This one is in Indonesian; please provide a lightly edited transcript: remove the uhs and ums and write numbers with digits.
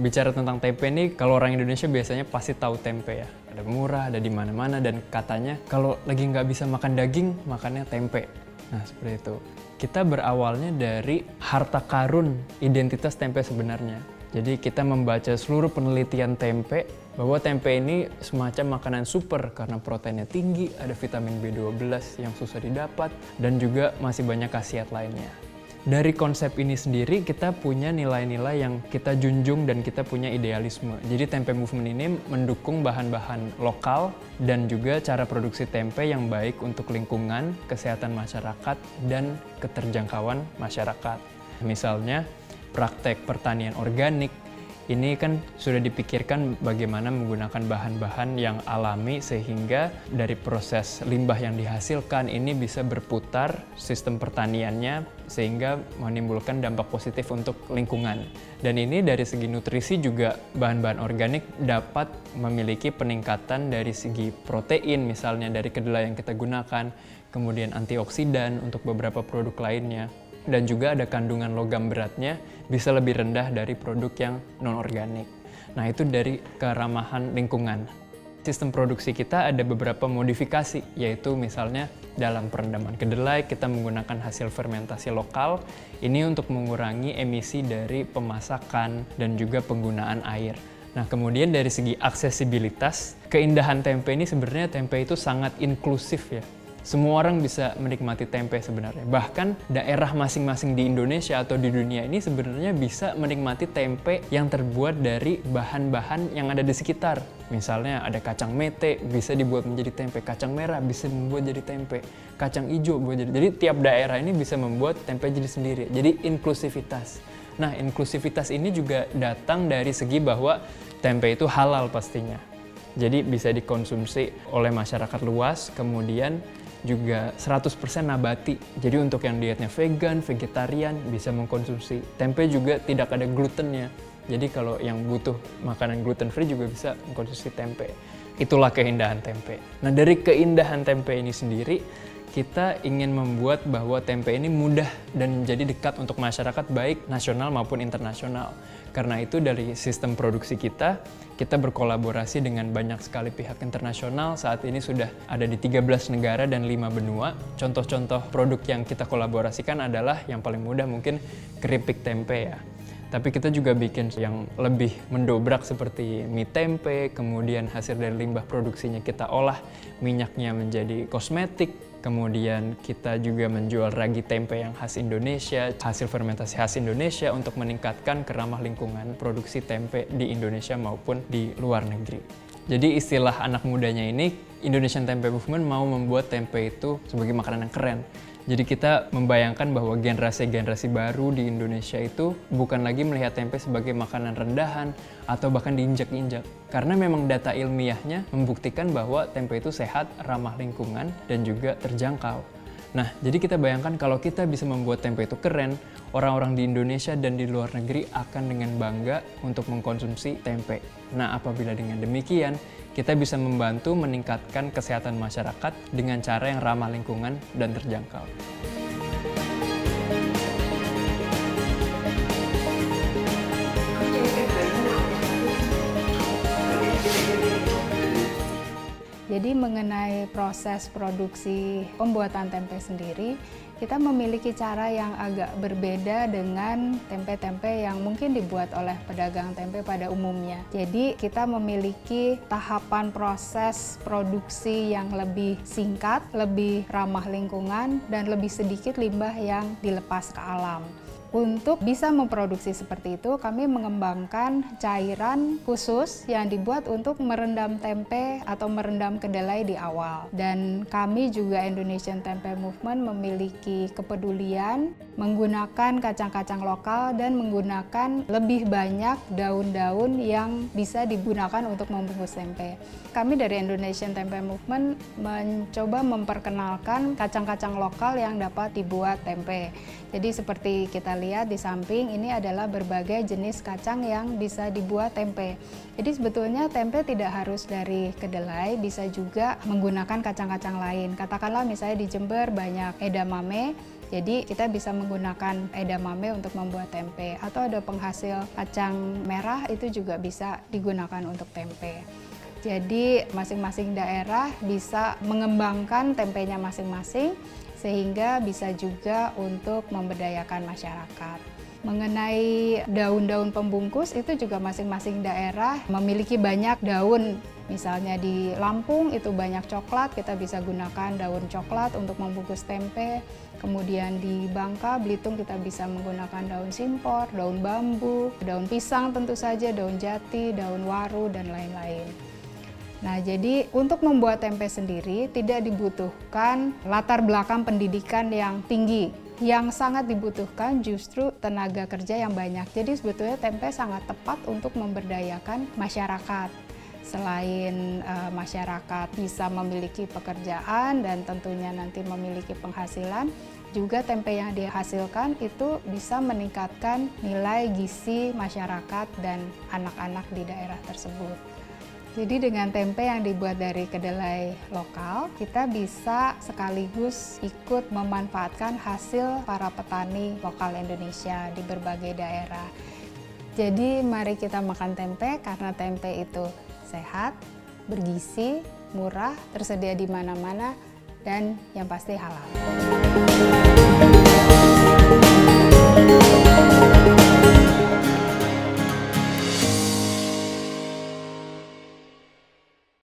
Bicara tentang tempe ini, kalau orang Indonesia biasanya pasti tahu tempe ya. Ada murah, ada di mana-mana, dan katanya kalau lagi nggak bisa makan daging, makannya tempe. Nah, seperti itu. Kita berawalnya dari harta karun identitas tempe sebenarnya. Jadi kita membaca seluruh penelitian tempe, bahwa tempe ini semacam makanan super karena proteinnya tinggi, ada vitamin B12 yang susah didapat, dan juga masih banyak khasiat lainnya. Dari konsep ini sendiri kita punya nilai-nilai yang kita junjung dan kita punya idealisme. Jadi Tempe Movement ini mendukung bahan-bahan lokal dan juga cara produksi tempe yang baik untuk lingkungan, kesehatan masyarakat, dan keterjangkauan masyarakat. Misalnya praktek pertanian organik, ini kan sudah dipikirkan bagaimana menggunakan bahan-bahan yang alami sehingga dari proses limbah yang dihasilkan ini bisa berputar sistem pertaniannya sehingga menimbulkan dampak positif untuk lingkungan. Dan ini dari segi nutrisi juga bahan-bahan organik dapat memiliki peningkatan dari segi protein misalnya dari kedelai yang kita gunakan, kemudian antioksidan untuk beberapa produk lainnya. Dan juga ada kandungan logam beratnya bisa lebih rendah dari produk yang non-organik. Nah, itu dari keramahan lingkungan. Sistem produksi kita ada beberapa modifikasi, yaitu misalnya dalam perendaman kedelai kita menggunakan hasil fermentasi lokal. Ini untuk mengurangi emisi dari pemasakan dan juga penggunaan air. Nah, kemudian dari segi aksesibilitas, keindahan tempe ini sebenarnya tempe itu sangat inklusif ya. Semua orang bisa menikmati tempe sebenarnya. Bahkan daerah masing-masing di Indonesia atau di dunia ini sebenarnya bisa menikmati tempe yang terbuat dari bahan-bahan yang ada di sekitar. Misalnya ada kacang mete bisa dibuat menjadi tempe, kacang merah bisa membuat jadi tempe, kacang hijau buat jadi. Jadi tiap daerah ini bisa membuat tempe jadi sendiri. Jadi inklusivitas. Nah, inklusivitas ini juga datang dari segi bahwa tempe itu halal pastinya. Jadi bisa dikonsumsi oleh masyarakat luas, kemudian juga 100% nabati. Jadi untuk yang dietnya vegan, vegetarian bisa mengkonsumsi. Tempe juga tidak ada glutennya. Jadi kalau yang butuh makanan gluten free juga bisa mengkonsumsi tempe. Itulah keindahan tempe. Nah, dari keindahan tempe ini sendiri, kita ingin membuat bahwa tempe ini mudah dan menjadi dekat untuk masyarakat baik nasional maupun internasional. Karena itu dari sistem produksi kita berkolaborasi dengan banyak sekali pihak internasional. Saat ini sudah ada di 13 negara dan 5 benua. Contoh-contoh produk yang kita kolaborasikan adalah yang paling mudah mungkin keripik tempe ya. Tapi kita juga bikin yang lebih mendobrak seperti mie tempe, kemudian hasil dari limbah produksinya kita olah minyaknya menjadi kosmetik. Kemudian kita juga menjual ragi tempe yang khas Indonesia, hasil fermentasi khas Indonesia untuk meningkatkan keramah lingkungan produksi tempe di Indonesia maupun di luar negeri. Jadi istilah anak mudanya ini, Indonesian Tempe Movement mau membuat tempe itu sebagai makanan yang keren. Jadi kita membayangkan bahwa generasi-generasi baru di Indonesia itu bukan lagi melihat tempe sebagai makanan rendahan atau bahkan diinjak-injak. Karena memang data ilmiahnya membuktikan bahwa tempe itu sehat, ramah lingkungan, dan juga terjangkau. Nah, jadi kita bayangkan kalau kita bisa membuat tempe itu keren, orang-orang di Indonesia dan di luar negeri akan dengan bangga untuk mengkonsumsi tempe. Nah, apabila dengan demikian, kita bisa membantu meningkatkan kesehatan masyarakat dengan cara yang ramah lingkungan dan terjangkau. Jadi mengenai proses produksi pembuatan tempe sendiri, kita memiliki cara yang agak berbeda dengan tempe-tempe yang mungkin dibuat oleh pedagang tempe pada umumnya. Jadi kita memiliki tahapan proses produksi yang lebih singkat, lebih ramah lingkungan, dan lebih sedikit limbah yang dilepas ke alam. Untuk bisa memproduksi seperti itu, kami mengembangkan cairan khusus yang dibuat untuk merendam tempe atau merendam kedelai di awal. Dan kami juga Indonesian Tempe Movement memiliki kepedulian menggunakan kacang-kacang lokal dan menggunakan lebih banyak daun-daun yang bisa digunakan untuk membungkus tempe. Kami dari Indonesian Tempe Movement mencoba memperkenalkan kacang-kacang lokal yang dapat dibuat tempe. Jadi seperti kita lihat di samping, ini adalah berbagai jenis kacang yang bisa dibuat tempe. Jadi sebetulnya tempe tidak harus dari kedelai, bisa juga menggunakan kacang-kacang lain. Katakanlah misalnya di Jember banyak edamame, jadi kita bisa menggunakan edamame untuk membuat tempe. Atau ada penghasil kacang merah, itu juga bisa digunakan untuk tempe. Jadi masing-masing daerah bisa mengembangkan tempenya masing-masing, sehingga bisa juga untuk memberdayakan masyarakat. Mengenai daun-daun pembungkus, itu juga masing-masing daerah memiliki banyak daun. Misalnya di Lampung itu banyak coklat, kita bisa gunakan daun coklat untuk membungkus tempe. Kemudian di Bangka, Belitung kita bisa menggunakan daun simpor, daun bambu, daun pisang tentu saja, daun jati, daun waru, dan lain-lain. Nah, jadi untuk membuat tempe sendiri tidak dibutuhkan latar belakang pendidikan yang tinggi. Yang sangat dibutuhkan justru tenaga kerja yang banyak. Jadi sebetulnya tempe sangat tepat untuk memberdayakan masyarakat. Selain masyarakat bisa memiliki pekerjaan dan tentunya nanti memiliki penghasilan, juga tempe yang dihasilkan itu bisa meningkatkan nilai gizi masyarakat dan anak-anak di daerah tersebut. Jadi dengan tempe yang dibuat dari kedelai lokal, kita bisa sekaligus ikut memanfaatkan hasil para petani lokal Indonesia di berbagai daerah. Jadi mari kita makan tempe karena tempe itu sehat, bergizi, murah, tersedia di mana-mana, dan yang pasti halal.